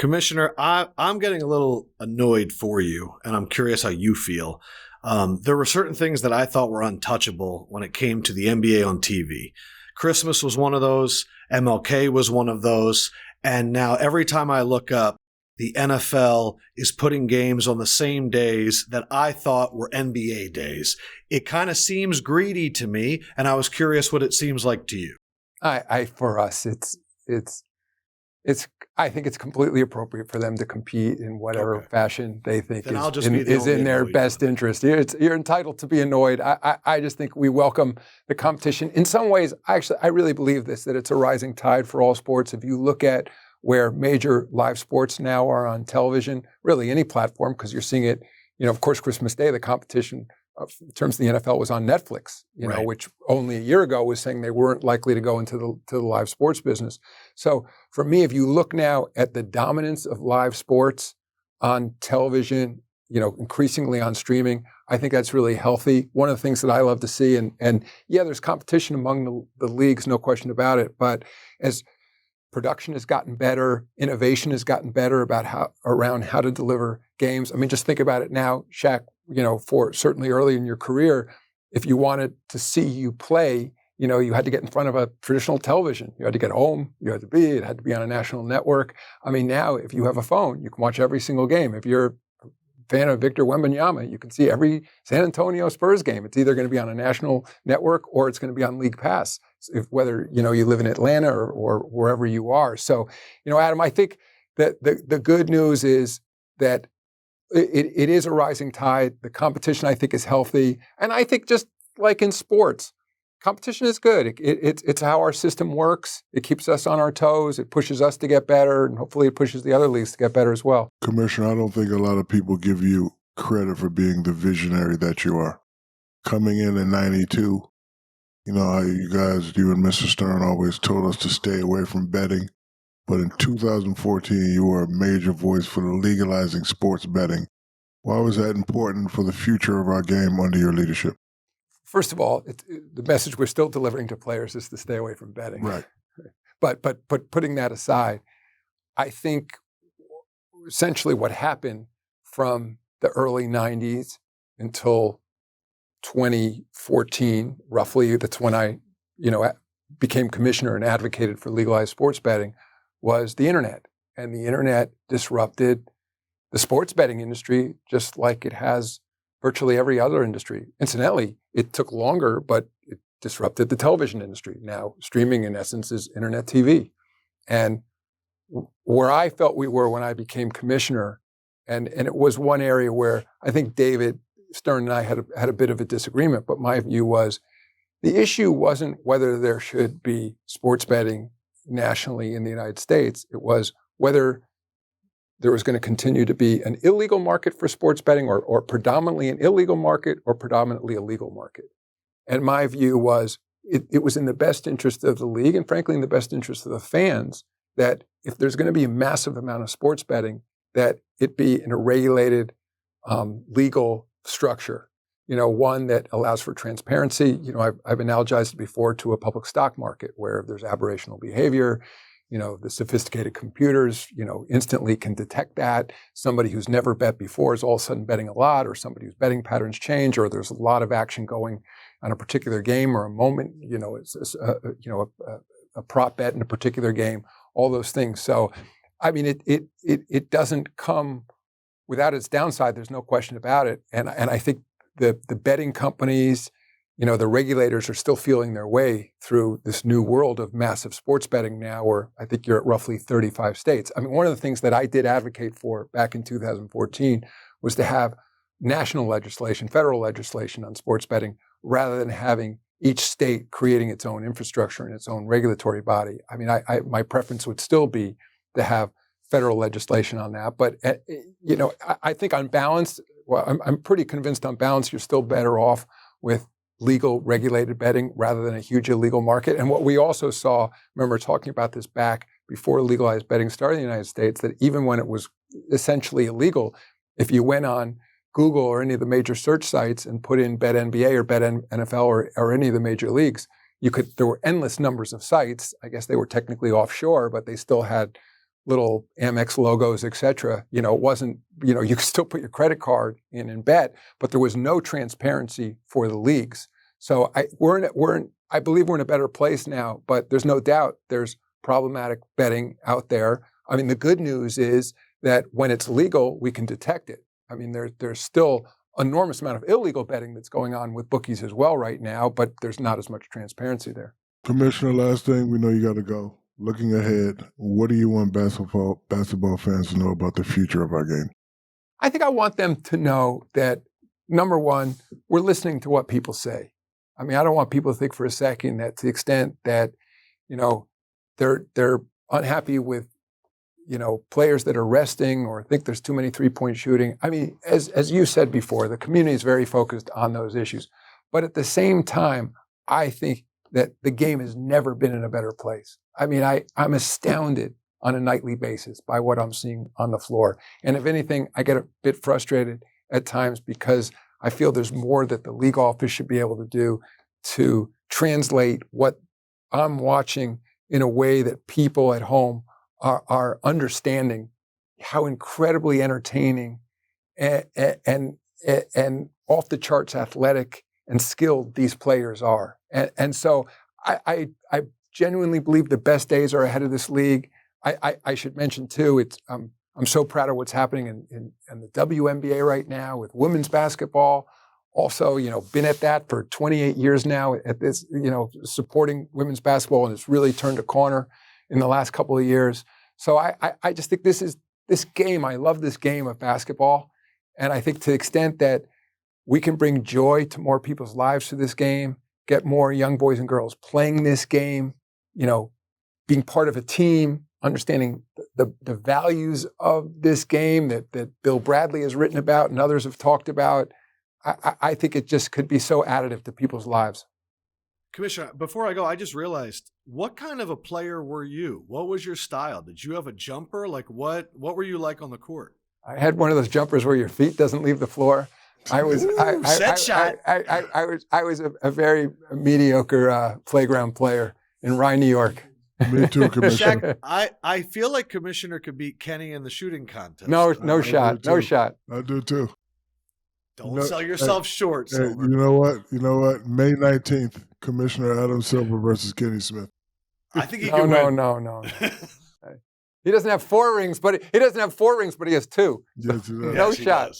Commissioner, I'm getting a little annoyed for you, and I'm curious how you feel. There were certain things that I thought were untouchable when it came to the NBA on TV. Christmas was one of those. MLK was one of those. And now every time I look up, the NFL is putting games on the same days that I thought were NBA days. It kind of seems greedy to me, and I was curious what it seems like to you. For us, I think it's completely appropriate for them to compete in whatever fashion they think is in their best interest. You're entitled to be annoyed. I just think we welcome the competition. In some ways, I really believe this, that it's a rising tide for all sports. If you look at where major live sports now are on television, really any platform, because you're seeing it, of course, Christmas Day, the competition in terms of the NFL was on Netflix, right, which only a year ago was saying they weren't likely to go into the live sports business. So for me, if you look now at the dominance of live sports on television, increasingly on streaming, I think that's really healthy. One of the things that I love to see, and yeah, there's competition among the leagues, no question about it, but as production has gotten better, innovation has gotten better around how to deliver games. I mean, just think about it now, Shaq, for certainly early in your career, if you wanted to see you play, you had to get in front of a traditional television. You had to get home, it had to be on a national network. I mean, now if you have a phone, you can watch every single game. If you're a fan of Victor Wembanyama, you can see every San Antonio Spurs game. It's either going to be on a national network or it's going to be on League Pass, whether you live in Atlanta or wherever you are. So, Adam, I think that the good news is that it is a rising tide. The competition, I think, is healthy. And I think just like in sports, competition is good. It's how our system works. It keeps us on our toes. It pushes us to get better, and hopefully it pushes the other leagues to get better as well. Commissioner, I don't think a lot of people give you credit for being the visionary that you are. Coming in 92, how you and Mr. Stern always told us to stay away from betting. But in 2014, you were a major voice for legalizing sports betting. Why was that important for the future of our game under your leadership? First of all, the message we're still delivering to players is to stay away from betting. Right. But putting that aside, I think essentially what happened from the early 90s until 2014, roughly, that's when I, became commissioner and advocated for legalized sports betting, was the internet. And the internet disrupted the sports betting industry just like it has virtually every other industry. Incidentally, it took longer, but it disrupted the television industry. Now, streaming, in essence, is internet TV. And where I felt we were when I became commissioner, and it was one area where I think David Stern and I had a bit of a disagreement, but my view was the issue wasn't whether there should be sports betting nationally in the United States. It was whether there was going to continue to be an illegal market for sports betting or predominantly an illegal market or predominantly a legal market. And my view was it was in the best interest of the league and frankly in the best interest of the fans that if there's going to be a massive amount of sports betting, that it be in a regulated legal structure, one that allows for transparency. I've analogized it before to a public stock market where if there's aberrational behavior, the sophisticated computers, instantly can detect that. Somebody who's never bet before is all of a sudden betting a lot, or somebody whose betting patterns change, or there's a lot of action going on a particular game or a moment, it's a prop bet in a particular game, all those things. So, I mean, it doesn't come without its downside. There's no question about it. And I think the betting companies, the regulators are still feeling their way through this new world of massive sports betting now, where I think you're at roughly 35 states. I mean, one of the things that I did advocate for back in 2014 was to have national legislation, federal legislation on sports betting, rather than having each state creating its own infrastructure and its own regulatory body. I mean, my preference would still be to have federal legislation on that. But, I think on balance, I'm pretty convinced on balance, you're still better off with legal regulated betting rather than a huge illegal market. And what we also saw, remember talking about this back before legalized betting started in the United States, that even when it was essentially illegal, if you went on Google or any of the major search sites and put in bet NBA or bet NFL or any of the major leagues, there were endless numbers of sites. I guess they were technically offshore, but they still had little Amex logos, et cetera. It wasn't, you could still put your credit card in and bet, but there was no transparency for the leagues. So I believe we're in a better place now, but there's no doubt there's problematic betting out there. I mean, the good news is that when it's legal, we can detect it. I mean, there's still enormous amount of illegal betting that's going on with bookies as well right now, but there's not as much transparency there. Commissioner, last thing, we know you got to go. Looking ahead, what do you want basketball fans to know about the future of our game? I think I want them to know that, number one, we're listening to what people say. I mean, I don't want people to think for a second that to the extent that, they're unhappy with, players that are resting or think there's too many three-point shooting. I mean, as you said before, the community is very focused on those issues. But at the same time, I think that the game has never been in a better place. I mean, I'm astounded on a nightly basis by what I'm seeing on the floor. And if anything, I get a bit frustrated at times because I feel there's more that the league office should be able to do to translate what I'm watching in a way that people at home are understanding how incredibly entertaining and off the charts athletic and skilled these players are. And so I genuinely believe the best days are ahead of this league. I should mention too, I'm so proud of what's happening in the WNBA right now with women's basketball. Also, been at that for 28 years now at this, supporting women's basketball, and it's really turned a corner in the last couple of years. So I just think this game, I love this game of basketball. And I think to the extent that we can bring joy to more people's lives through this game, get more young boys and girls playing this game, being part of a team, understanding the values of this game that Bill Bradley has written about and others have talked about. I think it just could be so additive to people's lives. Commissioner, before I go, I just realized, what kind of a player were you? What was your style? Did you have a jumper? Like what were you like on the court? I had one of those jumpers where your feet doesn't leave the floor. I was a very mediocre playground player in Rye, New York. Me too, Commissioner. Shaq, I feel like Commissioner could beat Kenny in the shooting contest. No shot. I do too. Don't sell yourself short, Hey, Silver. you know what? May 19th, Commissioner Adam Silver versus Kenny Smith. I think he can win. No. He doesn't have 4 rings, but he has 2. Yes, No shot.